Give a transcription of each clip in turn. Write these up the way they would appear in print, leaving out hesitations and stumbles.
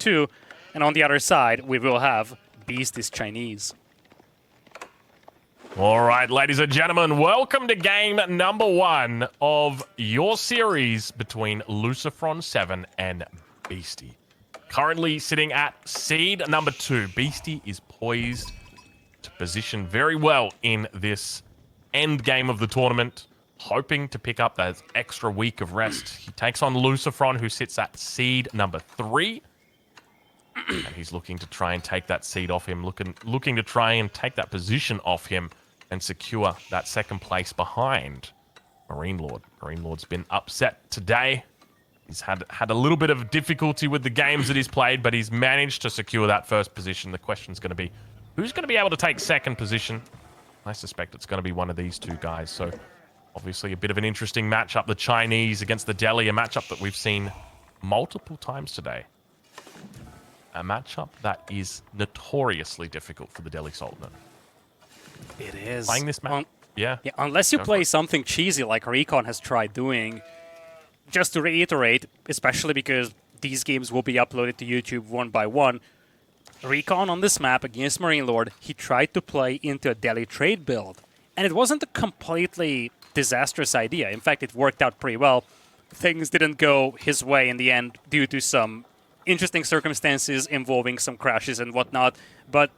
2. And on the other side, we will have Beastie's Chinese. All right, ladies and gentlemen, welcome to game number 1 of your series between LucifroN 7 and Beastie. Currently sitting at seed number 2. Beastie is poised to position very well in this end game of the tournament, hoping to pick up that extra week of rest. He takes on LucifroN, who sits at seed number 3. And he's looking to try and take that seed off him, looking to try and take that position off him and secure that second place behind Marine Lord. Marine Lord's been upset today. He's had a little bit of difficulty with the games that he's played, but he's managed to secure that first position. The question's going to be, who's going to be able to take second position? I suspect it's going to be one of these two guys. So obviously a bit of an interesting matchup. The Chinese against the Delhi, a matchup that we've seen multiple times today. A matchup that is notoriously difficult for the Delhi Sultanate. It is. Playing this map, yeah. Unless you play something cheesy like Recon has tried doing. Just to reiterate, especially because these games will be uploaded to YouTube one by one, Recon on this map against Marine Lord, he tried to play into a Delhi trade build. And it wasn't a completely disastrous idea. In fact, it worked out pretty well. Things didn't go his way in the end due to some interesting circumstances involving some crashes and whatnot. But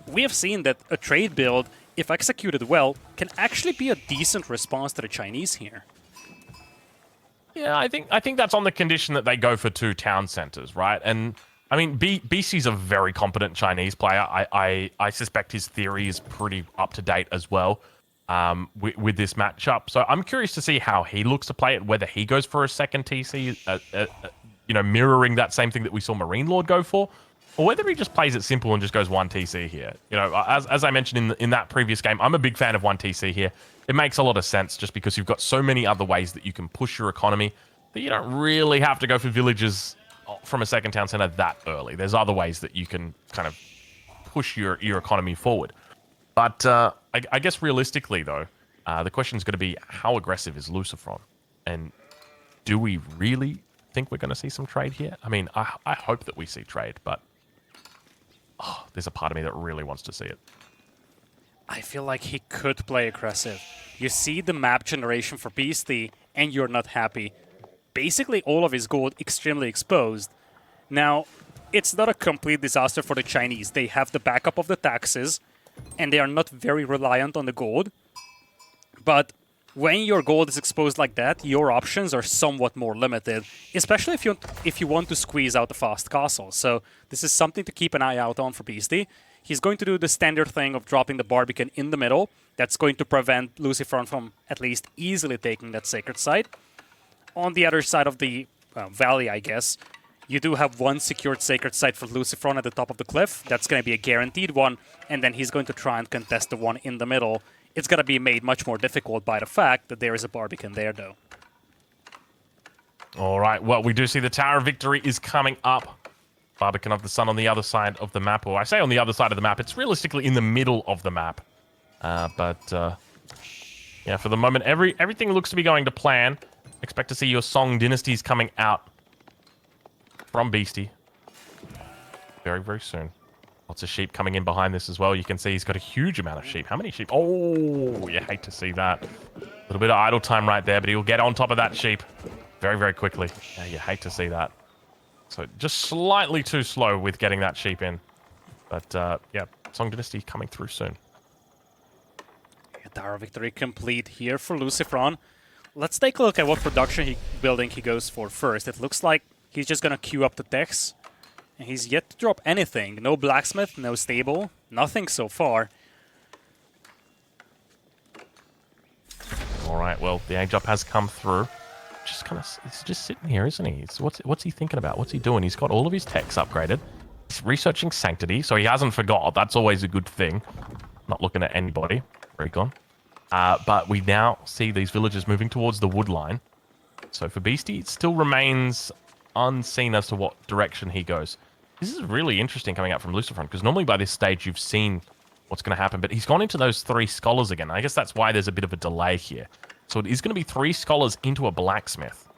we have seen that a trade build, if executed well, can actually be a decent response to the Chinese here. Yeah, I think that's on the condition that they go for 2 town centers, right? And I mean, Beastie's a very competent Chinese player. I suspect his theory is pretty up to date as well with this matchup. So I'm curious to see how he looks to play it, whether he goes for a second TC, mirroring that same thing that we saw Marine Lord go for, or whether he just plays it simple and just goes 1 TC here. You know, as I mentioned in that previous game, I'm a big fan of 1 TC here. It makes a lot of sense just because you've got so many other ways that you can push your economy that you don't really have to go for villages from a second town center that early. There's other ways that you can kind of push your economy forward. But I guess realistically, though, the question is going to be, how aggressive is LucifroN? And do we really think we're going to see some trade here? I mean, I hope that we see trade, but there's a part of me that really wants to see it. I feel like he could play aggressive. You see the map generation for Beastie, and you're not happy. Basically, all of his gold extremely exposed. Now, it's not a complete disaster for the Chinese. They have the backup of the taxes, and they are not very reliant on the gold. But when your gold is exposed like that, your options are somewhat more limited, especially if you want to squeeze out a fast castle. So this is something to keep an eye out on for Beastie. He's going to do the standard thing of dropping the Barbican in the middle. That's going to prevent LucifroN from at least easily taking that sacred site. On the other side of the valley, I guess, you do have 1 secured sacred site for LucifroN at the top of the cliff. That's going to be a guaranteed one, and then he's going to try and contest the one in the middle. It's going to be made much more difficult by the fact that there is a Barbican there, though. All right, well, we do see the Tower of Victory is coming up. Barbican of the Sun on the other side of the map. Or I say on the other side of the map. It's realistically in the middle of the map. Yeah, for the moment, everything looks to be going to plan. Expect to see your Song dynasties coming out from Beastie very, very soon. Lots of sheep coming in behind this as well. You can see he's got a huge amount of sheep. How many sheep? Oh, you hate to see that. A little bit of idle time right there, but he'll get on top of that sheep very, very quickly. Yeah, you hate to see that. So just slightly too slow with getting that sheep in. But yeah, Song Dynasty coming through soon. Tower Victory complete here for LucifroN. Let's take a look at what production building he goes for first. It looks like he's just going to queue up the techs. And he's yet to drop anything. No blacksmith, no stable, nothing so far. All right, well, the age up has come through. He's just sitting here, isn't he? What's he thinking about? What's he doing? He's got all of his techs upgraded. He's researching Sanctity, so he hasn't forgot. That's always a good thing. Not looking at anybody. Recon. But we now see these villagers moving towards the wood line. So for Beastie, it still remains unseen as to what direction he goes. This is really interesting coming out from LucifroN, because normally by this stage you've seen what's going to happen, but he's gone into those 3 scholars again. I guess that's why there's a bit of a delay here. So it is going to be 3 scholars into a blacksmith.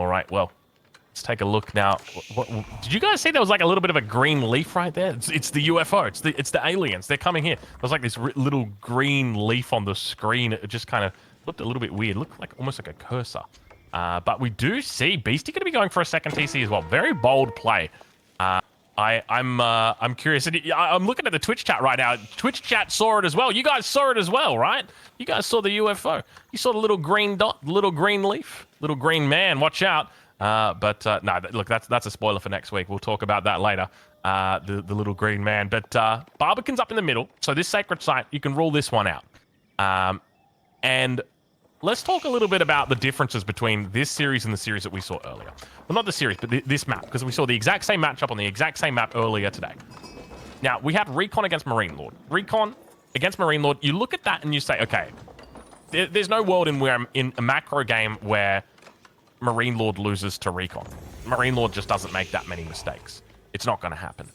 All right, well, let's take a look now. Did you guys see there was like a little bit of a green leaf right there? It's the UFO. It's the aliens. They're coming here. There's like this little green leaf on the screen. It just kind of looked a little bit weird. Looked like almost like a cursor. But we do see Beastie going to be going for a second TC as well. Very bold play. I'm curious. I'm looking at the Twitch chat right now. Twitch chat saw it as well. You guys saw it as well, right? You guys saw the UFO. You saw the little green dot, the little green leaf, little green man. Watch out. No, look, that's a spoiler for next week. We'll talk about that later. The little green man. But Barbican's up in the middle. So this sacred site, you can rule this one out. And let's talk a little bit about the differences between this series and the series that we saw earlier. Well, not the series, but this map, because we saw the exact same matchup on the exact same map earlier today. Now, we had Recon against Marine Lord. Recon against Marine Lord, you look at that and you say, okay, there's no world in a macro game where Marine Lord loses to Recon. Marine Lord just doesn't make that many mistakes. It's not going to happen.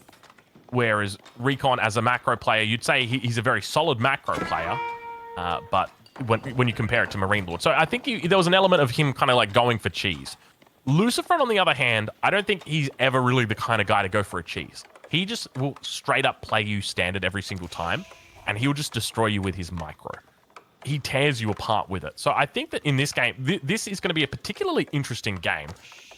Whereas Recon, as a macro player, you'd say he's a very solid macro player, but when you compare it to Marine Lord. So I think there was an element of him kind of like going for cheese. LucifroN, on the other hand, I don't think he's ever really the kind of guy to go for a cheese. He just will straight up play you standard every single time, and he'll just destroy you with his micro. He tears you apart with it. So I think that in this game, this is going to be a particularly interesting game,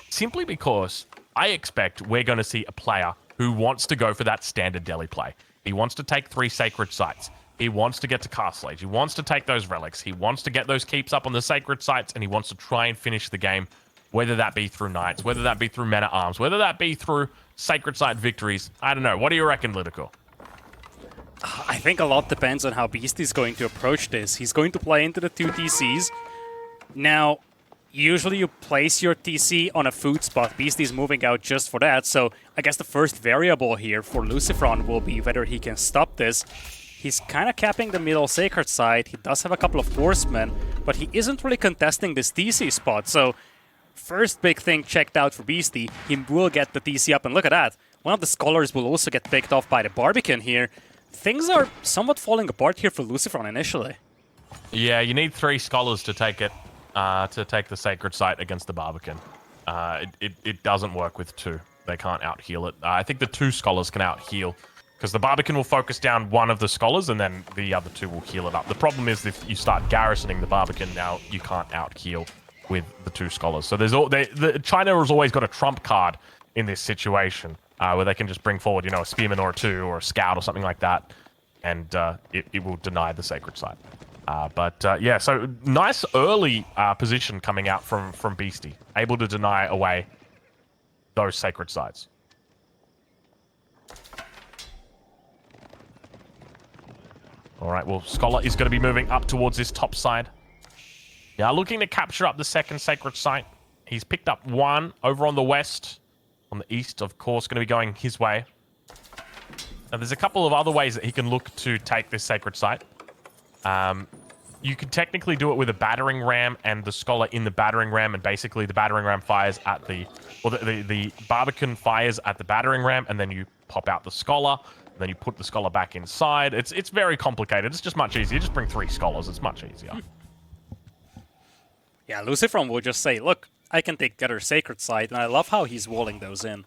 simply because I expect we're going to see a player who wants to go for that standard deli play. He wants to take 3 sacred sites. He wants to get to Castle Age. He wants to take those relics. He wants to get those keeps up on the sacred sites, and he wants to try and finish the game, whether that be through knights, whether that be through men-at-arms, whether that be through sacred site victories. I don't know. What do you reckon, Lidakor? I think a lot depends on how Beastie is going to approach this. He's going to play into the 2 TCs. Now, usually you place your TC on a food spot. Beastie is moving out just for that, so I guess the first variable here for LucifroN will be whether he can stop this. He's kind of capping the middle sacred side. He does have a couple of horsemen, but he isn't really contesting this TC spot. So, first big thing checked out for Beastie, he will get the TC up, and look at that. One of the scholars will also get picked off by the Barbican here. Things are somewhat falling apart here for LucifroN initially. Yeah, you need 3 scholars to take it, to take the sacred site against the Barbican. It doesn't work with 2. They can't out-heal it. I think the 2 scholars can out-heal, because the Barbican will focus down one of the scholars, and then the other 2 will heal it up. The problem is if you start garrisoning the Barbican now, you can't out-heal with the 2 scholars. So China has always got a trump card in this situation, where they can just bring forward, you know, a spearman or a 2 or a scout or something like that, and it will deny the sacred site. Yeah, so nice early position coming out from Beastie, able to deny away those sacred sites. All right, well, Scholar is going to be moving up towards this top side. Yeah, looking to capture up the second sacred site. He's picked up 1 over on the west. On the east, of course, going to be going his way. Now, there's a couple of other ways that he can look to take this sacred site. You could technically do it with a battering ram and the scholar in the battering ram, and basically the battering ram fires at the Barbican fires at the battering ram, and then you pop out the scholar, and then you put the scholar back inside. It's very complicated. It's just much easier. Just bring 3 scholars. It's much easier. Yeah, LucifroN will just say, look, I can take the other sacred site, and I love how he's walling those in.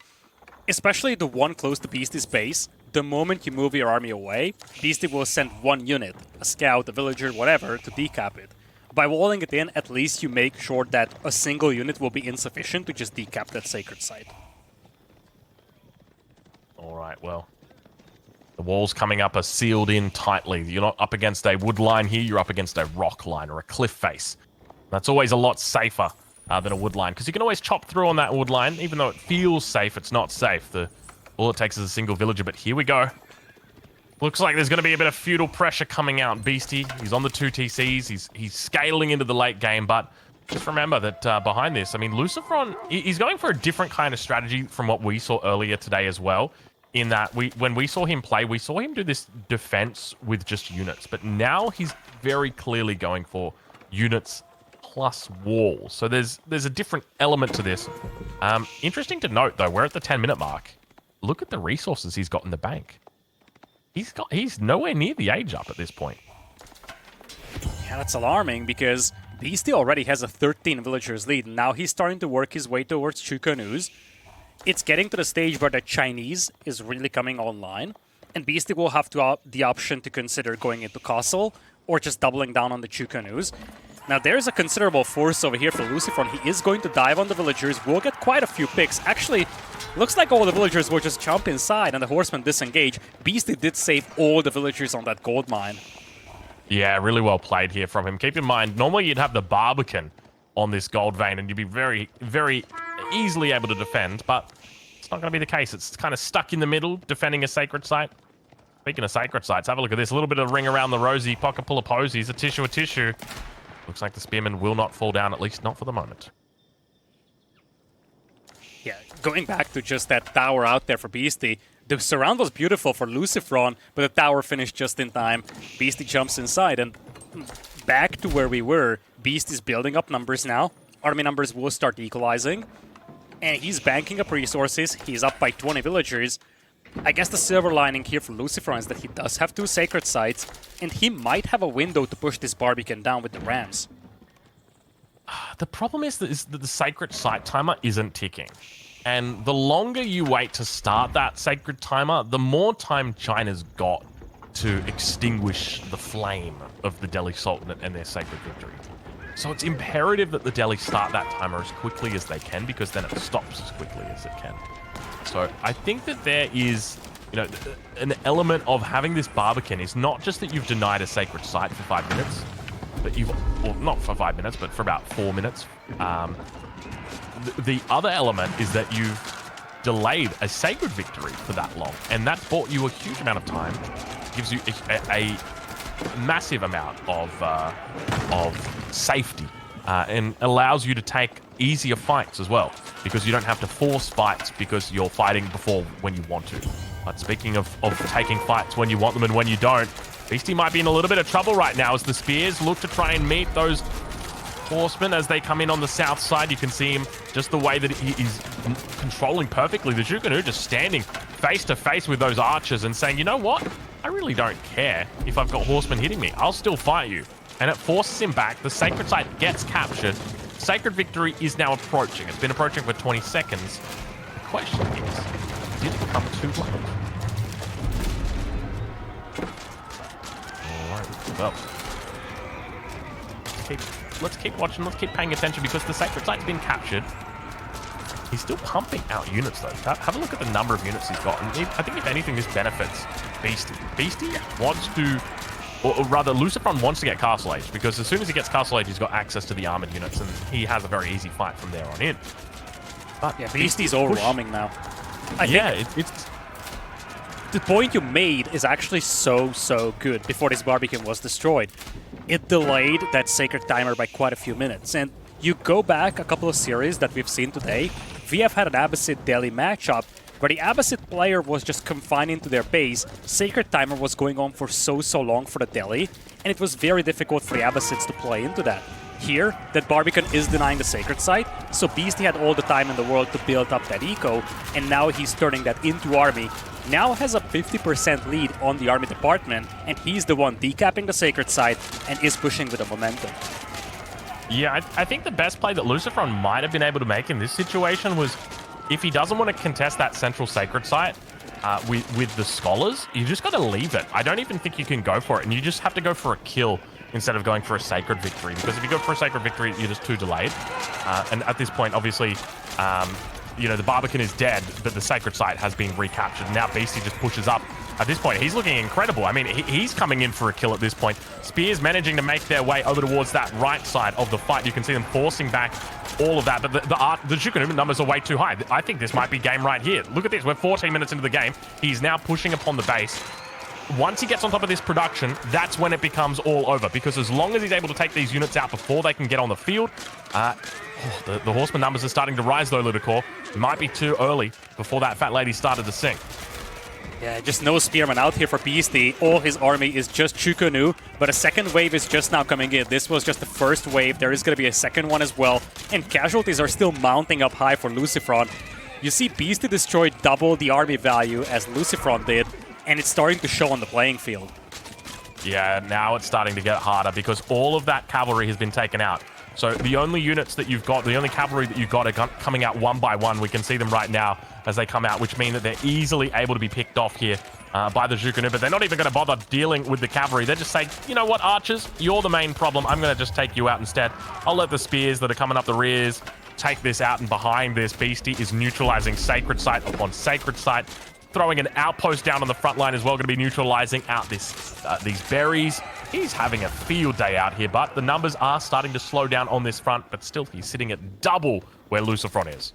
Especially the one close to Beastie's base. The moment you move your army away, Beastie will send 1 unit, a scout, a villager, whatever, to decap it. By walling it in, at least you make sure that a single unit will be insufficient to just decap that sacred site. Alright, well, the walls coming up are sealed in tightly. You're not up against a wood line here, you're up against a rock line or a cliff face. That's always a lot safer than a wood line, because you can always chop through on that wood line. Even though it feels safe, it's not safe. All it takes is a single villager, but here we go. Looks like there's going to be a bit of feudal pressure coming out. Beastie, he's on the 2 TCs. He's scaling into the late game, but just remember that behind this, I mean, LucifroN, he's going for a different kind of strategy from what we saw earlier today as well, in that when we saw him play, we saw him do this defense with just units, but now he's very clearly going for units plus walls. So there's a different element to this. Interesting to note, though, we're at the 10-minute mark. Look at the resources he's got in the bank. He's nowhere near the age up at this point. Yeah, that's alarming, because Beastie already has a 13 villagers lead. Now he's starting to work his way towards Chukanus. It's getting to the stage where the Chinese is really coming online, and Beastie will have the option to consider going into Castle or just doubling down on the Chukanus. Now there's a considerable force over here for LucifroN. He is going to dive on the villagers. We'll get quite a few picks. Actually, looks like all the villagers will just jump inside and the horsemen disengage. Beastie did save all the villagers on that gold mine. Yeah, really well played here from him. Keep in mind, normally you'd have the Barbican on this gold vein and you'd be very, very easily able to defend, but it's not going to be the case. It's kind of stuck in the middle, defending a sacred site. Speaking of sacred sites, have a look at this. A little bit of ring around the rosy, pocket full of posies, a tissue. Looks like the spearman will not fall down, at least not for the moment. Yeah, going back to just that tower out there for Beastie, the surround was beautiful for LucifroN, but the tower finished just in time. Beastie jumps inside, and back to where we were. Beastie's building up numbers now. Army numbers will start equalizing, and he's banking up resources. He's up by 20 villagers. I guess the silver lining here for LucifroN is that he does have 2 sacred sites, and he might have a window to push this Barbican down with the Rams. The problem is that the sacred site timer isn't ticking. And the longer you wait to start that sacred timer, the more time China's got to extinguish the flame of the Delhi Sultanate and their sacred victory. So it's imperative that the Delhi start that timer as quickly as they can, because then it stops as quickly as it can. So I think that there is, an element of having this Barbican is not just that you've denied a sacred site for 5 minutes, but well, not for 5 minutes, but for about 4 minutes. The other element is that you've delayed a sacred victory for that long, and that's bought you a huge amount of time, gives you a massive amount of safety, and allows you to take easier fights as well, because you don't have to force fights because you're fighting before when you want to. But speaking of taking fights when you want them and when you don't, Beastie might be in a little bit of trouble right now as the spears look to try and meet those horsemen as they come in on the south side. You can see him just the way that he is controlling perfectly. The Jukunu just standing face to face with those archers and saying, you know what? I really don't care if I've got horsemen hitting me. I'll still fight you. And it forces him back. The sacred site gets captured. Sacred victory is now approaching. It's been approaching for 20 seconds. The question is, did it come too late? All right, well, let's keep watching. Let's keep paying attention, because the sacred site's been captured. He's still pumping out units, though. Have a look at the number of units he's got. And I think, if anything, this benefits Beastie. Beastie wants to, or rather, LucifroN wants to get Castle Age, because as soon as he gets Castle Age, he's got access to the armored units, and he has a very easy fight from there on in. But yeah, Beastie's overwhelming now. It's the point you made is actually so good before this Barbican was destroyed. It delayed that sacred timer by quite a few minutes, and you go back a couple of series that we've seen today, we have had an Abbasid Delhi matchup where the Abbasid player was just confined into their base. Sacred timer was going on for so long for the Delhi, and it was very difficult for the Abbasids to play into that. Here, that Barbican is denying the sacred site, so Beastie had all the time in the world to build up that eco, and now he's turning that into army. Now has a 50% lead on the army department, and he's the one decapping the sacred site and is pushing with the momentum. Yeah, I think the best play that LucifroN might have been able to make in this situation was, if he doesn't want to contest that central sacred site with the scholars, you just got to leave it. I don't even think you can go for it, and you just have to go for a kill instead of going for a sacred victory, because if you go for a sacred victory, you're just too delayed. And at this point, obviously, the Barbican is dead, but the sacred site has been recaptured. Now Beastie just pushes up. At this point, he's looking incredible. I mean, he's coming in for a kill at this point. Spears managing to make their way over towards that right side of the fight. You can see them forcing back all of that, but the Jukunu numbers are way too high. I think this might be game right here. Look at this. We're 14 minutes into the game. He's now pushing upon the base. Once he gets on top of this production, that's when it becomes all over, because as long as he's able to take these units out before they can get on the field, the horseman numbers are starting to rise, though, Lidakor. It might be too early before that fat lady started to sink. Yeah, just no spearman out here for Beastie. All his army is just Chukunu, but a second wave is just now coming in. This was just the first wave. There is going to be a second one as well, and casualties are still mounting up high for LucifroN. You see Beastie destroyed double the army value as LucifroN did, and it's starting to show on the playing field. Yeah, now it's starting to get harder because all of that cavalry has been taken out. So the only units that you've got, the only cavalry that you've got are coming out one by one. We can see them right now as they come out, which mean that they're easily able to be picked off here by the Zhukunu. But they're not even going to bother dealing with the cavalry. They're just saying, you know what, archers, you're the main problem. I'm going to just take you out instead. I'll let the spears that are coming up the rears take this out, and behind this, Beastie is neutralizing Sacred Site upon Sacred Site. Throwing an outpost down on the front line as well, going to be neutralizing out these berries. He's having a field day out here, but the numbers are starting to slow down on this front, but still he's sitting at double where LucifroN is.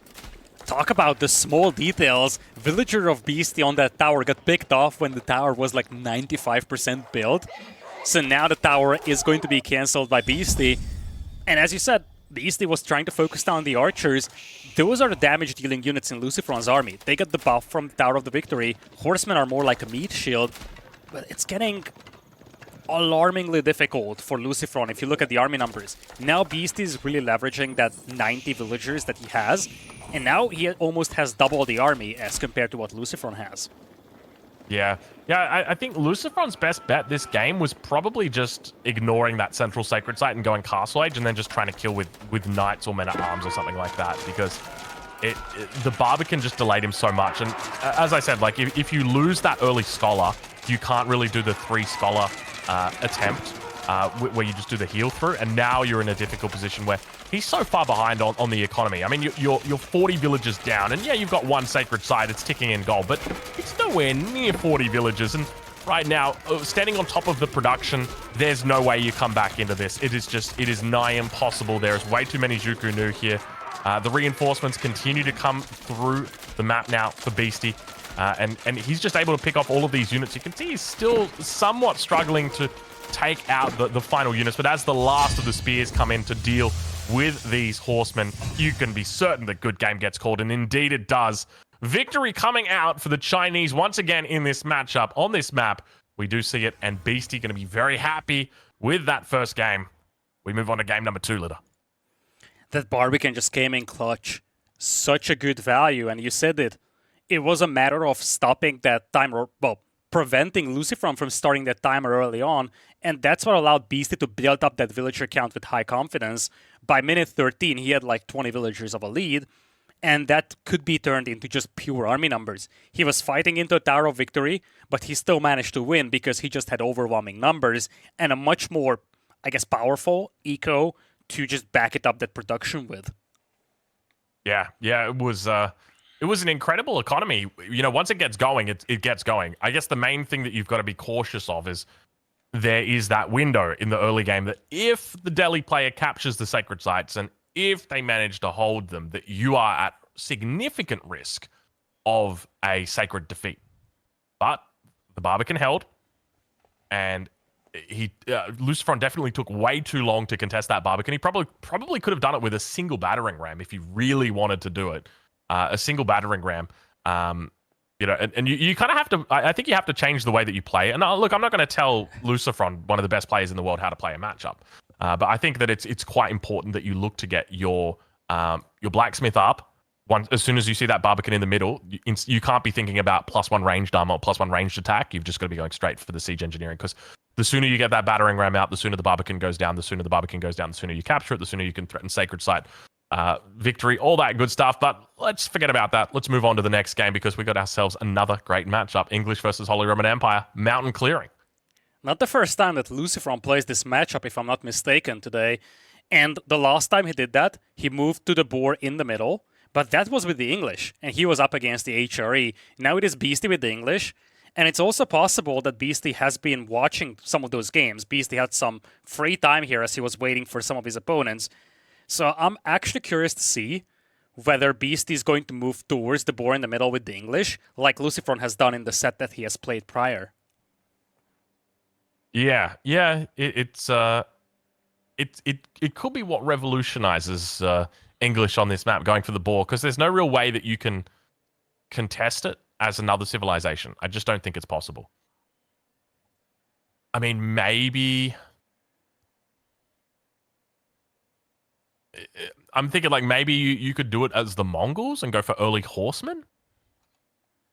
Talk about the small details. Villager of Beastie on that tower got picked off when the tower was like 95% built. So now the tower is going to be cancelled by Beastie. And as you said, Beastie was trying to focus down the archers. Those are the damage-dealing units in LucifroN's army. They got the buff from the Tower of the Victory. Horsemen are more like a meat shield. But it's getting alarmingly difficult for LucifroN if you look at the army numbers. Now Beastie is really leveraging that 90 villagers that he has. And now he almost has double the army as compared to what LucifroN has. Yeah, I think LucifroN's best bet this game was probably just ignoring that central sacred site and going Castle Age and then just trying to kill with knights or men-at-arms or something like that, because the Barbican just delayed him so much. And as I said, like if you lose that early Scholar, you can't really do the 3 Scholar attempt where you just do the heal through, and now you're in a difficult position where he's so far behind on the economy. I mean, you're 40 villages down, and yeah, you've got 1 sacred site, it's ticking in gold, but it's nowhere near 40 villages, and right now, standing on top of the production, there's no way you come back into this. It is nigh impossible. There is way too many Zhukunu here. The reinforcements continue to come through the map now for Beastie, and he's just able to pick off all of these units. You can see he's still somewhat struggling to take out the final units, but as the last of the spears come in to deal with these horsemen, you can be certain that good game gets called, and indeed it does. Victory coming out for the Chinese once again in this matchup. On this map, we do see it, and Beastie going to be very happy with that first game. We move on to game number 2, Lida. That Barbican just came in clutch. Such a good value, and you said it. It was a matter of stopping that timer, well, preventing LucifroN from starting that timer early on, and that's what allowed Beastie to build up that villager count with high confidence. By minute 13, he had like 20 villagers of a lead, and that could be turned into just pure army numbers. He was fighting into a Tower of Victory, but he still managed to win because he just had overwhelming numbers and a much more, I guess, powerful eco to just back it up that production with. Yeah, it was an incredible economy. You know, once it gets going, it gets going. I guess the main thing that you've got to be cautious of is there is that window in the early game that if the Delhi player captures the sacred sites and if they manage to hold them, that you are at significant risk of a sacred defeat. But the Barbican held, and LucifroN definitely took way too long to contest that Barbican. He probably could have done it with a single battering ram if he really wanted to do it. A single battering ram, you know, and you kind of have to. I think you have to change the way that you play. And look, I'm not going to tell LucifroN, one of the best players in the world, how to play a matchup. But I think that it's quite important that you look to get your blacksmith up. As soon as you see that Barbican in the middle, you can't be thinking about +1 ranged armor or +1 ranged attack. You've just got to be going straight for the siege engineering, because the sooner you get that battering ram out, the sooner the Barbican goes down. The sooner the Barbican goes down, the sooner you capture it. The sooner you can threaten sacred site. Victory, all that good stuff, but let's forget about that. Let's move on to the next game, because we got ourselves another great matchup. English versus Holy Roman Empire, mountain clearing. Not the first time that LucifroN plays this matchup, if I'm not mistaken, today. And the last time he did that, he moved to the boar in the middle, but that was with the English, and he was up against the HRE. Now it is Beastie with the English, and it's also possible that Beastie has been watching some of those games. Beastie had some free time here as he was waiting for some of his opponents. So I'm actually curious to see whether Beastie is going to move towards the boar in the middle with the English, like LucifroN has done in the set that he has played prior. Yeah, it could be what revolutionizes English on this map, going for the boar, because there's no real way that you can contest it as another civilization. I just don't think it's possible. I mean, maybe I'm thinking like maybe you could do it as the Mongols and go for early horsemen,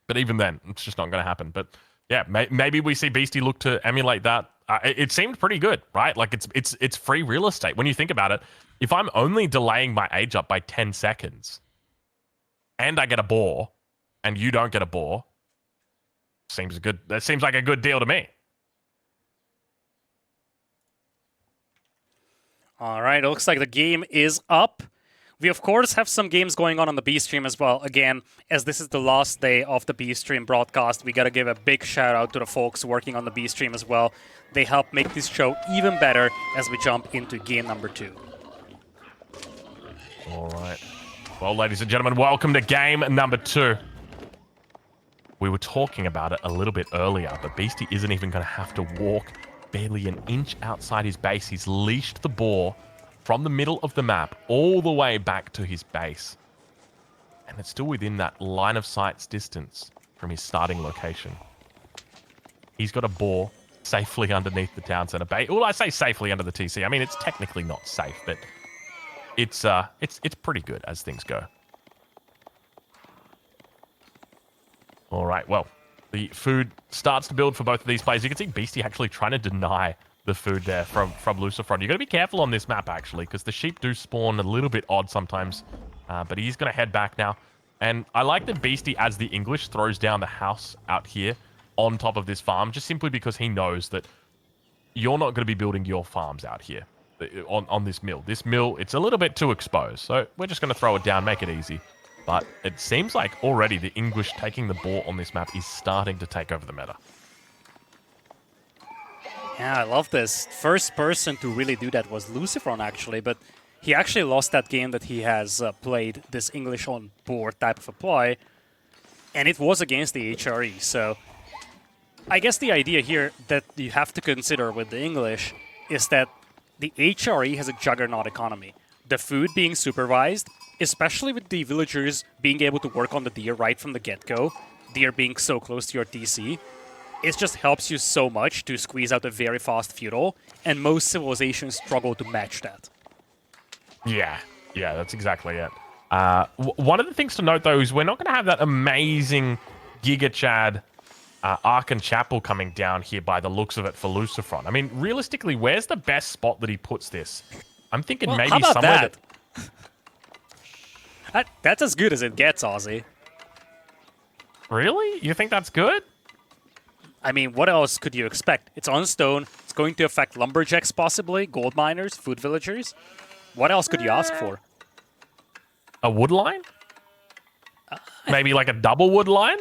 but even then, it's just not going to happen. But yeah, maybe we see Beastie look to emulate that it seemed pretty good, right? Like it's free real estate. When you think about it, if I'm only delaying my age up by 10 seconds and I get a boar and you don't get a boar, seems good. That seems like a good deal to me. All right, it looks like the game is up. We, of course, have some games going on the B stream as well. Again, as this is the last day of the B stream broadcast, we got to give a big shout out to the folks working on the B stream as well. They help make this show even better as we jump into game number 2. All right. Well, ladies and gentlemen, welcome to game number 2. We were talking about it a little bit earlier, but Beastie isn't even going to have to walk barely an inch outside his base. He's leashed the boar from the middle of the map all the way back to his base. And it's still within that line of sight's distance from his starting location. He's got a boar safely underneath the town center base. Well, I say safely under the TC. I mean, it's technically not safe, but it's pretty good as things go. All right, well, the food starts to build for both of these players. You can see Beastie actually trying to deny the food there from LucifroN. You got to be careful on this map, actually, because the sheep do spawn a little bit odd sometimes. But he's going to head back now. And I like that Beastie, as the English, throws down the house out here on top of this farm, just simply because he knows that you're not going to be building your farms out here on this mill. This mill, it's a little bit too exposed. So we're just going to throw it down, make it easy. But it seems like already the English taking the ball on this map is starting to take over the meta. Yeah, I love this. First person to really do that was LucifroN, actually, but he actually lost that game that he has played this English on board type of a play, and it was against the HRE. So I guess the idea here that you have to consider with the English is that the HRE has a juggernaut economy. The food being supervised, especially with the villagers being able to work on the deer right from the get-go, deer being so close to your TC, it just helps you so much to squeeze out a very fast feudal, and most civilizations struggle to match that. Yeah, that's exactly it. One of the things to note, though, is we're not going to have that amazing Giga Chad Archon Chapel coming down here by the looks of it for LucifroN. I mean, realistically, where's the best spot that he puts this? I'm thinking maybe how about somewhere that? That's as good as it gets, Aussie. Really? You think that's good? I mean, what else could you expect? It's on stone. It's going to affect lumberjacks, possibly, gold miners, food villagers. What else could you ask for? A wood line? Maybe like a double wood line?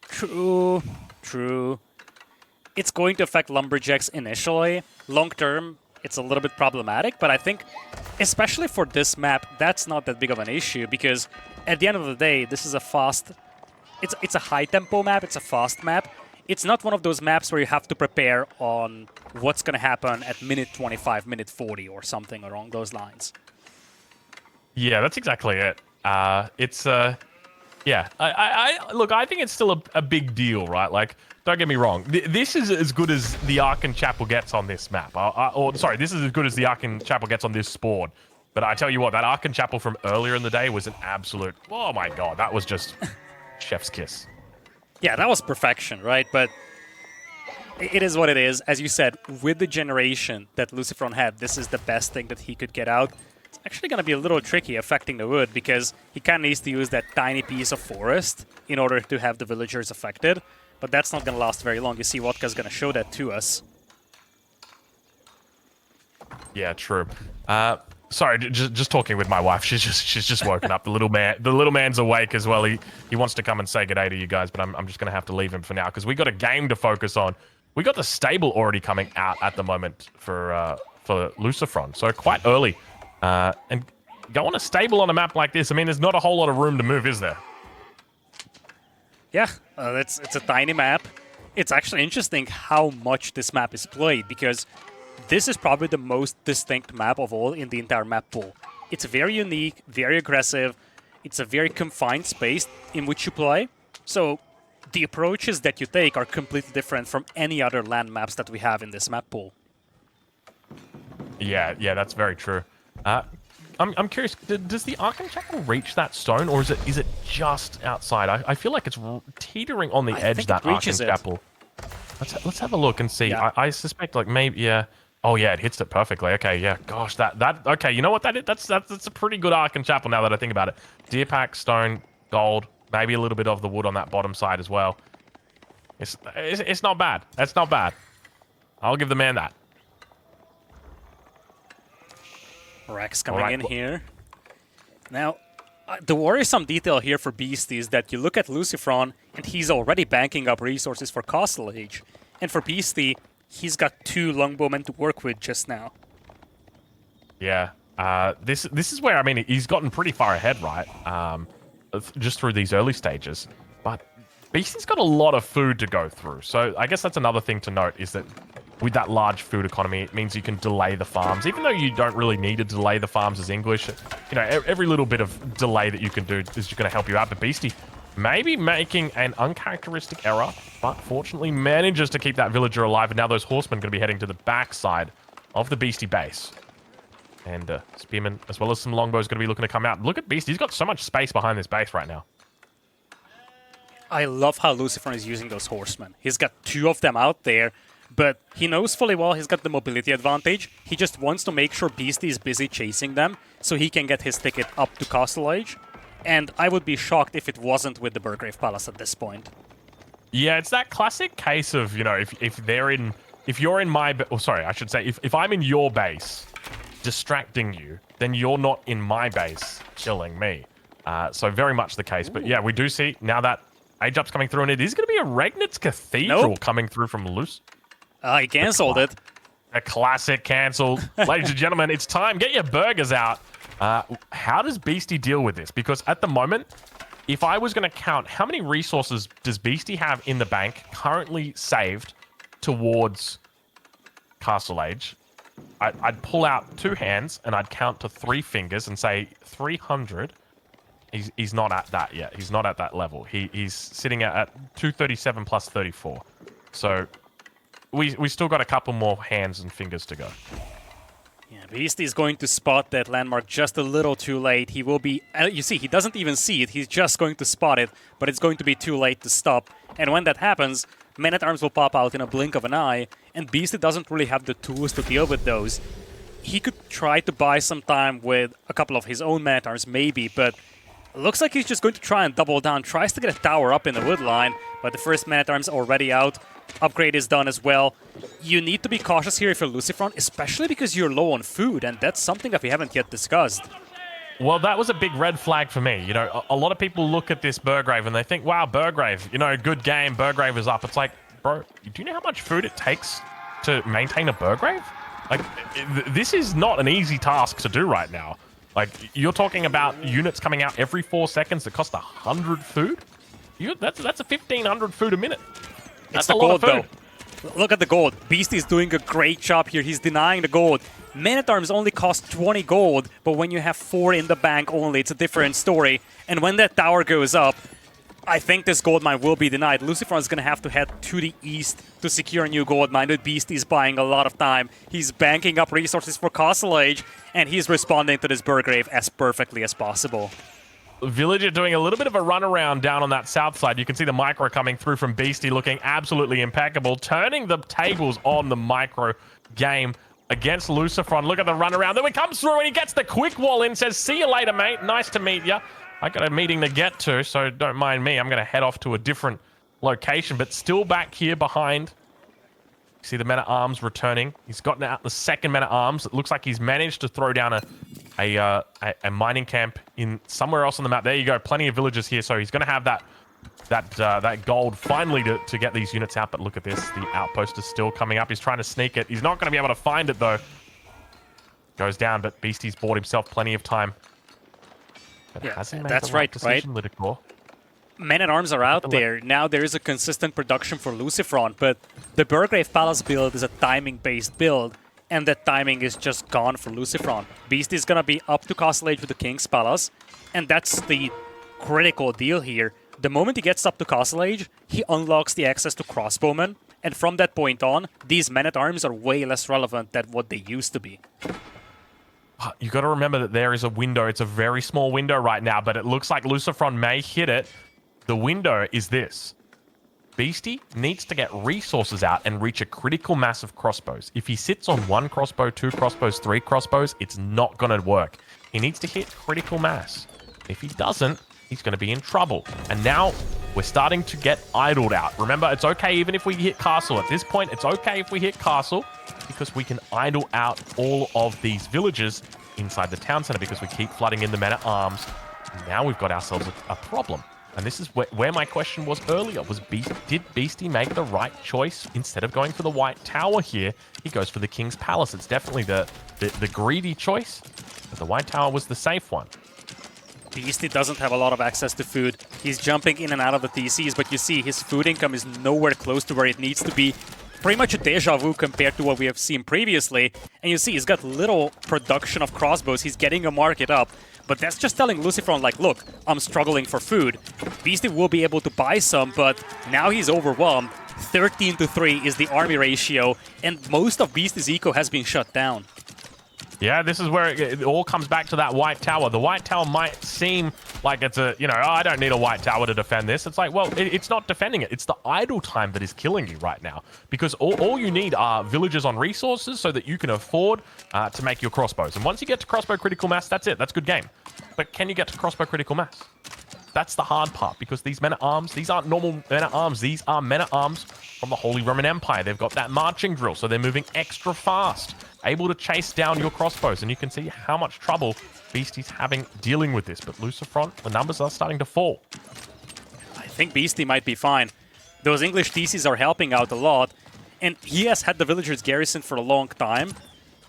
True. It's going to affect lumberjacks initially. Long term, it's a little bit problematic, but I think, especially for this map, that's not that big of an issue, because at the end of the day, this is a fast... It's a high-tempo map, it's a fast map. It's not one of those maps where you have to prepare on what's going to happen at minute 25, minute 40, or something along those lines. Yeah, that's exactly it. Yeah. Look, I think it's still a big deal, right? Like, don't get me wrong. This is as good as the Archon Chapel gets on this map. Sorry, this is as good as the Archon Chapel gets on this spawn. But I tell you what, that Archon Chapel from earlier in the day was an absolute... Oh my god, that was just chef's kiss. Yeah, that was perfection, right? But it is what it is. As you said, with the generation that LucifroN had, this is the best thing that he could get out. It's actually going to be a little tricky affecting the wood, because he kind of needs to use that tiny piece of forest in order to have the villagers affected. But that's not going to last very long. You see, Wodka's going to show that to us. Yeah, true. Sorry, just talking with my wife. She's just woken up. The little man's awake as well. He wants to come and say good day to you guys, but I'm just gonna have to leave him for now because we got a game to focus on. We got the stable already coming out at the moment for LucifroN, so quite early. And going a stable on a map like this, I mean, there's not a whole lot of room to move, is there? Yeah, it's a tiny map. It's actually interesting how much this map is played, because this is probably the most distinct map of all in the entire map pool. It's very unique, very aggressive. It's a very confined space in which you play. So the approaches that you take are completely different from any other land maps that we have in this map pool. Yeah, that's very true. I'm curious, does the Archon Chapel reach that stone, or is it just outside? I feel like it's teetering on the edge, that Archon Chapel. Let's have a look and see. Yeah. I suspect like maybe yeah. Oh yeah, it hits it perfectly. Okay, yeah. Gosh, that okay. You know what? That's a pretty good arc and chapel now that I think about it. Deer pack, stone, gold, maybe a little bit of the wood on that bottom side as well. It's not bad. That's not bad. I'll give the man that. Rex coming in here. Now, the worrisome detail here for Beastie is that you look at LucifroN, and he's already banking up resources for Castle Age. And for Beastie, he's got 2 longbowmen to work with just now. Yeah. This is where, I mean, he's gotten pretty far ahead, right? Just through these early stages. But Beastie's got a lot of food to go through. So I guess that's another thing to note is that with that large food economy, it means you can delay the farms. Even though you don't really need to delay the farms as English, you know, every little bit of delay that you can do is going to help you out. But Beastie maybe making an uncharacteristic error, but fortunately manages to keep that villager alive. And now those horsemen are going to be heading to the backside of the Beastie base. And spearmen, as well as some longbows, going to be looking to come out. Look at Beastie. He's got so much space behind this base right now. I love how LucifroN is using those horsemen. He's got 2 of them out there, but he knows fully well he's got the mobility advantage. He just wants to make sure Beastie is busy chasing them so he can get his ticket up to Castle Age. And I would be shocked if it wasn't with the Burgrave Palace at this point. Yeah, it's that classic case of, you know, if you're in my, sorry, I should say, if I'm in your base distracting you, then you're not in my base killing me. So very much the case. Ooh. But yeah, we do see now that Age Up's coming through, and it is going to be a Regnitz Cathedral coming through from Luce. He cancelled it. A classic cancel. Ladies and gentlemen, it's time. Get your burgers out. How does Beastie deal with this? Because at the moment, if I was going to count how many resources does Beastie have in the bank currently saved towards Castle Age, I'd pull out 2 hands and I'd count to 3 fingers and say 300. He's not at that yet. He's not at that level. He's sitting at 237 plus 34. So we still got a couple more hands and fingers to go. Yeah, Beastie is going to spot that landmark just a little too late. He will be... you see, he doesn't even see it. He's just going to spot it, but it's going to be too late to stop. And when that happens, men-at-arms will pop out in a blink of an eye, and Beastie doesn't really have the tools to deal with those. He could try to buy some time with a couple of his own men-at-arms, maybe, but looks like he's just going to try and double down. Tries to get a tower up in the wood line, but the first man-at-arms already out. Upgrade is done as well. You need to be cautious here if you're LucifroN, especially because you're low on food, and that's something that we haven't yet discussed. Well, that was a big red flag for me. You know, a lot of people look at this Burgrave and they think, wow, Burgrave, you know, good game, Burgrave is up. It's like, bro, do you know how much food it takes to maintain a Burgrave? Like, this is not an easy task to do right now. Like, you're talking about units coming out every 4 seconds that cost 100 food? That's a 1,500 food a minute. That's a lot of food. Though. Look at the gold. Beastie is doing a great job here. He's denying the gold. Men-at-arms only cost 20 gold, but when you have 4 in the bank only, it's a different story. And when that tower goes up, I think this gold mine will be denied. LucifroN is going to have to head to the east to secure a new gold mine. But Beastie is buying a lot of time. He's banking up resources for Castle Age, and he's responding to this Burgrave as perfectly as possible. Villager doing a little bit of a runaround down on that south side. You can see the micro coming through from Beastie looking absolutely impeccable, turning the tables on the micro game against LucifroN. Look at the runaround. Then he comes through and he gets the quick wall in, says, see you later, mate. Nice to meet you. I got a meeting to get to, so don't mind me. I'm going to head off to a different location, but still back here behind. You see the men-at-arms returning. He's gotten out the second men-at-arms. It looks like he's managed to throw down a mining camp in somewhere else on the map. There you go. Plenty of villagers here, so he's going to have that gold finally to get these units out. But look at this. The outpost is still coming up. He's trying to sneak it. He's not going to be able to find it, though. Goes down, but Beastie's bought himself plenty of time. But yeah, has he made that's the right right, decision, Lidakor? Men-at-arms are out there. Now there is a consistent production for LucifroN, but the Burgrave Palace build is a timing-based build, and that timing is just gone for LucifroN. Beastie is going to be up to Castle Age with the King's Palace, and that's the critical deal here. The moment he gets up to Castle Age, he unlocks the access to crossbowmen, and from that point on, these men-at-arms are way less relevant than what they used to be. You got to remember that there is a window. It's a very small window right now, but it looks like LucifroN may hit it. The window is this. Beastie needs to get resources out and reach a critical mass of crossbows. If he sits on 1 crossbow, 2 crossbows, 3 crossbows, it's not going to work. He needs to hit critical mass. If he doesn't, he's going to be in trouble. And now we're starting to get idled out. Remember, it's okay even if we hit castle. At this point, it's okay if we hit castle because we can idle out all of these villages inside the town center because we keep flooding in the men-at-arms. Now we've got ourselves a problem. And this is where my question was earlier. Did Beastie make the right choice? Instead of going for the White Tower here, he goes for the King's Palace. It's definitely the greedy choice, but the White Tower was the safe one. Beastie doesn't have a lot of access to food. He's jumping in and out of the TCs, but you see his food income is nowhere close to where it needs to be. Pretty much a deja vu compared to what we have seen previously. And you see he's got little production of crossbows. He's getting a market up. But that's just telling LucifroN, like, look, I'm struggling for food. Beastie will be able to buy some, but now he's overwhelmed. 13-3 is the army ratio, and most of Beastie's eco has been shut down. Yeah, this is where it all comes back to that White Tower. The White Tower might seem like it's a, oh, I don't need a White Tower to defend this. It's like, well, it's not defending it. It's the idle time that is killing you right now. Because all you need are villages on resources so that you can afford to make your crossbows. And once you get to crossbow critical mass, that's it. That's good game. But can you get to crossbow critical mass? That's the hard part, because these men-at-arms, these aren't normal men-at-arms. These are men-at-arms from the Holy Roman Empire. They've got that marching drill, so they're moving extra fast, able to chase down your crossbows. And you can see how much trouble Beastie's having dealing with this. But LucifroN, the numbers are starting to fall. I think Beastie might be fine. Those English TCs are helping out a lot, and he has had the villagers garrisoned for a long time.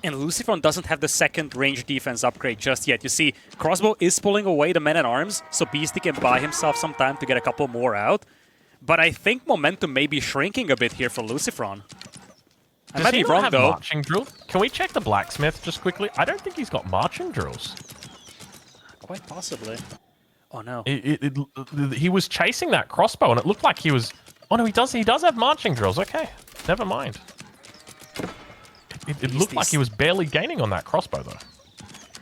And LucifroN doesn't have the second range defense upgrade just yet. You see, Crossbow is pulling away the men-at-arms, so Beastie can buy himself some time to get a couple more out. But I think momentum may be shrinking a bit here for LucifroN. I might be wrong, though. Marching drill? Can we check the blacksmith just quickly? I don't think he's got marching drills. Quite possibly. Oh, no. He was chasing that crossbow, and it looked like he was... Oh, no, he does have marching drills. Okay, never mind. It looked like he was barely gaining on that crossbow, though.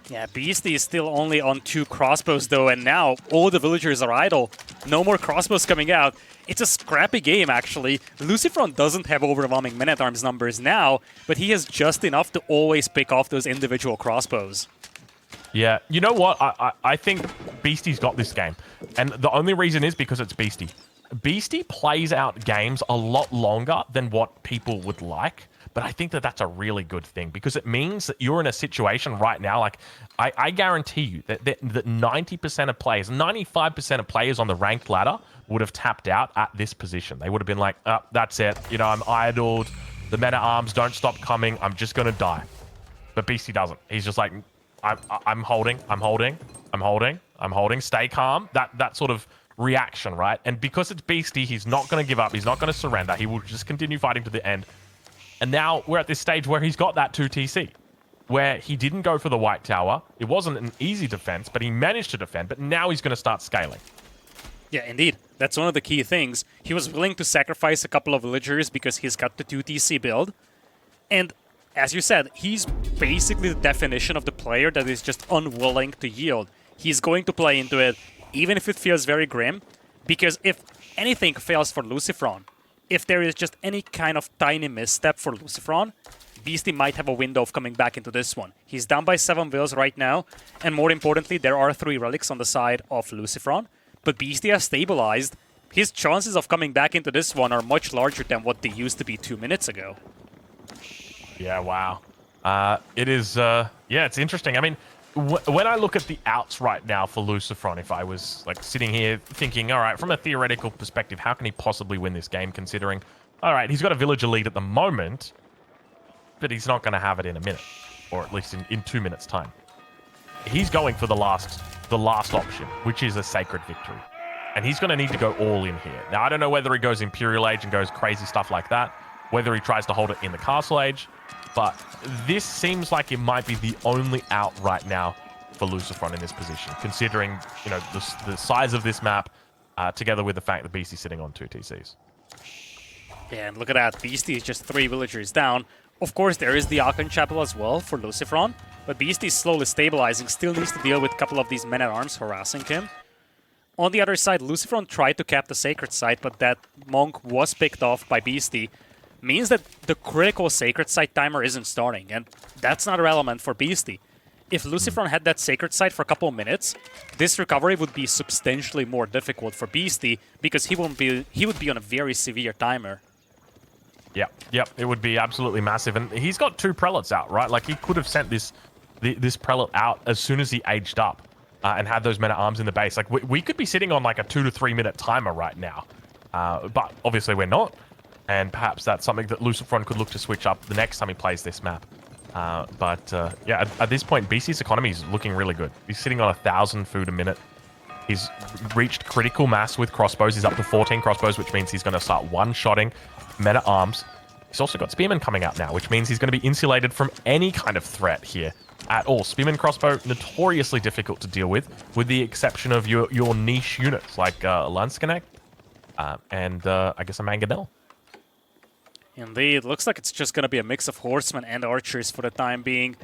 Yeah, Beastie is still only on 2 crossbows, though, and now all the villagers are idle. No more crossbows coming out. It's a scrappy game, actually. LucifroN doesn't have overwhelming men-at-arms numbers now, but he has just enough to always pick off those individual crossbows. Yeah, you know what? I think Beastie's got this game. And the only reason is because it's Beastie. Beastie plays out games a lot longer than what people would like. But I think that that's a really good thing, because it means that you're in a situation right now, like, I guarantee you that 90% of players, 95% of players on the ranked ladder would have tapped out at this position. They would have been like, oh, that's it. I'm idled. The men-at-arms don't stop coming. I'm just going to die. But Beastie doesn't. He's just like, I'm holding. Stay calm. That sort of reaction, right? And because it's Beastie, he's not going to give up. He's not going to surrender. He will just continue fighting to the end. And now we're at this stage where he's got that 2TC, where he didn't go for the White Tower. It wasn't an easy defense, but he managed to defend. But now he's going to start scaling. Yeah, indeed. That's one of the key things. He was willing to sacrifice a couple of villagers because he's got the 2TC build. And as you said, he's basically the definition of the player that is just unwilling to yield. He's going to play into it, even if it feels very grim, because if anything fails for LucifroN, if there is just any kind of tiny misstep for LucifroN, Beastie might have a window of coming back into this one. He's down by 7 vills right now, and more importantly, there are 3 relics on the side of LucifroN, but Beastie has stabilized. His chances of coming back into this one are much larger than what they used to be 2 minutes ago. Yeah, wow. It is, yeah, it's interesting. I mean, when I look at the outs right now for LucifroN, if I was like sitting here thinking, all right, from a theoretical perspective, how can he possibly win this game, considering, all right, he's got a villager lead at the moment, but he's not going to have it in a minute, or at least in 2 minutes' time. He's going for the last option, which is a sacred victory. And he's going to need to go all in here. Now, I don't know whether he goes Imperial Age and goes crazy stuff like that, whether he tries to hold it in the Castle Age, but this seems like it might be the only out right now for LucifroN in this position, considering, the size of this map, together with the fact that Beastie's sitting on 2 TCs. Yeah, and look at that. Beastie is just 3 villagers down. Of course, there is the Archon Chapel as well for LucifroN, but Beastie's slowly stabilizing, still needs to deal with a couple of these men-at-arms harassing him. On the other side, LucifroN tried to cap the Sacred Site, but that Monk was picked off by Beastie. Means that the critical Sacred Site timer isn't starting, and that's not relevant for Beastie. If LucifroN had that Sacred Site for a couple of minutes, this recovery would be substantially more difficult for Beastie because he would be on a very severe timer. Yep, it would be absolutely massive. And he's got 2 prelates out, right? Like, he could have sent this prelate out as soon as he aged up and had those men-at-arms in the base. Like, we could be sitting on like a 2 to 3 minute timer right now. But obviously we're not. And perhaps that's something that LucifroN could look to switch up the next time he plays this map. Yeah, at this point, Beastie's economy is looking really good. He's sitting on 1,000 food a minute. He's reached critical mass with crossbows. He's up to 14 crossbows, which means he's going to start one-shotting men-at-arms. He's also got Spearman coming out now, which means he's going to be insulated from any kind of threat here at all. Spearman crossbow, notoriously difficult to deal with the exception of your niche units like Lansknecht and I guess a Mangonel. Indeed, looks like it's just going to be a mix of horsemen and archers for the time being.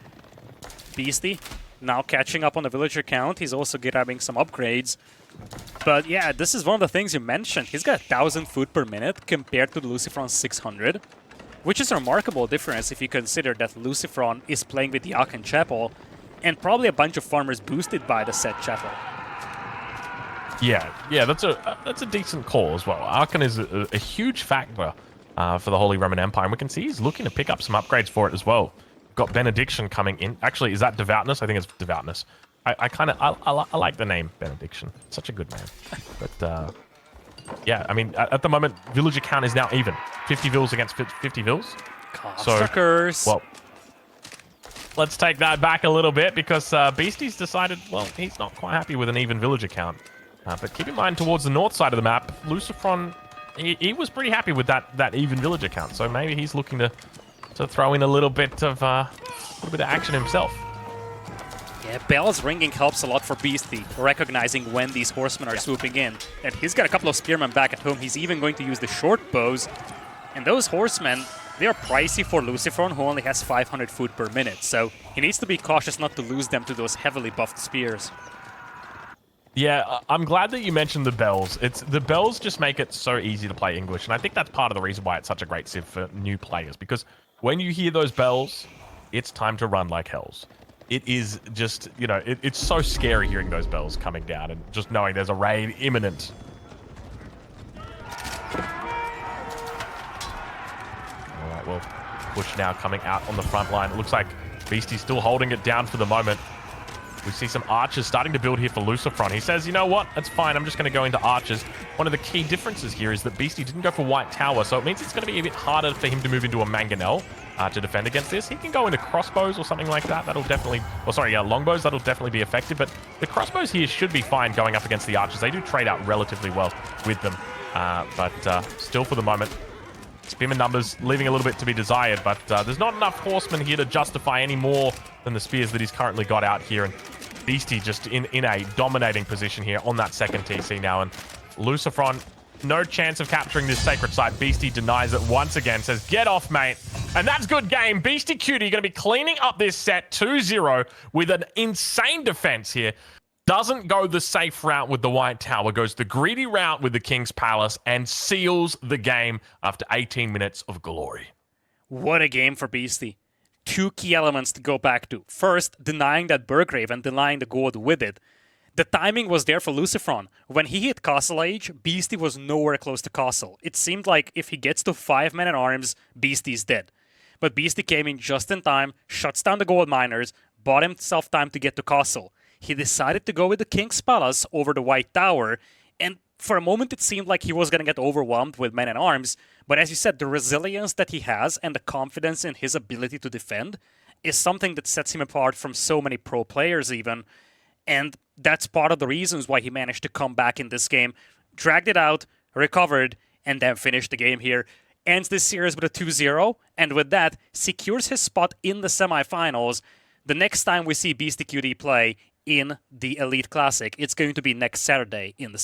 Beastie now catching up on the villager count. He's also grabbing some upgrades. But yeah, this is one of the things you mentioned. He's got 1,000 food per minute compared to the LucifroN's 600, which is a remarkable difference if you consider that LucifroN is playing with the Aachen Chapel and probably a bunch of farmers boosted by the said chapel. Yeah, that's a decent call as well. Aachen is a huge factor for the Holy Roman Empire, and we can see he's looking to pick up some upgrades for it as well. Got Benediction coming in. Actually, is that Devoutness? I think it's Devoutness. I like the name Benediction. It's such a good name. But yeah, I mean, at the moment, villager count is now even. 50 vills against 50 vills. Suckers. Well, let's take that back a little bit because Beastie's decided, well, he's not quite happy with an even villager count. But keep in mind, towards the north side of the map, LucifroN, he was pretty happy with that even villager count. So maybe he's looking to throw in a little bit of action himself. Yeah, bells ringing helps a lot for Beastie, recognizing when these horsemen are swooping in. And he's got a couple of spearmen back at home. He's even going to use the short bows. And those horsemen, they are pricey for LucifroN, who only has 500 food per minute. So he needs to be cautious not to lose them to those heavily buffed spears. Yeah, I'm glad that you mentioned the bells. The bells just make it so easy to play English. And I think that's part of the reason why it's such a great civ for new players. Because when you hear those bells, it's time to run like hells. It is just, you know, it's so scary hearing those bells coming down and just knowing there's a raid imminent. All right, well, push now coming out on the front line. It looks like Beastie's still holding it down for the moment. We see some archers starting to build here for LucifroN. He says, you know what? That's fine. I'm just going to go into archers. One of the key differences here is that Beastie didn't go for White Tower, so it means it's going to be a bit harder for him to move into a Mangonel to defend against this. He can go into crossbows or something like that. That'll definitely... Or sorry, longbows. That'll definitely be effective. But the crossbows here should be fine going up against the archers. They do trade out relatively well with them. But still for the moment, spearman numbers leaving a little bit to be desired. But there's not enough horsemen here to justify any more than the spears that he's currently got out here. And Beastie just in a dominating position here on that second TC now. And LucifroN, no chance of capturing this sacred site. Beastie denies it once again, says, get off, mate. And that's good game. Beastie Cutie going to be cleaning up this set 2-0 with an insane defense here. Doesn't go the safe route with the White Tower, goes the greedy route with the King's Palace and seals the game after 18 minutes of glory. What a game for Beastie. Two key elements to go back to. First, denying that Burgrave and denying the gold with it. The timing was there for LucifroN. When he hit Castle Age, Beastie was nowhere close to Castle. It seemed like if he gets to 5 men-at-arms, Beastie's dead. But Beastie came in just in time, shuts down the gold miners, bought himself time to get to Castle. He decided to go with the King's Palace over the White Tower, and for a moment it seemed like he was going to get overwhelmed with men-at-arms, but as you said, the resilience that he has and the confidence in his ability to defend is something that sets him apart from so many pro players even, and that's part of the reasons why he managed to come back in this game, dragged it out, recovered, and then finished the game here. Ends this series with a 2-0, and with that, secures his spot in the semifinals. The next time we see Beastie QD play in the Elite Classic, it's going to be next Saturday in the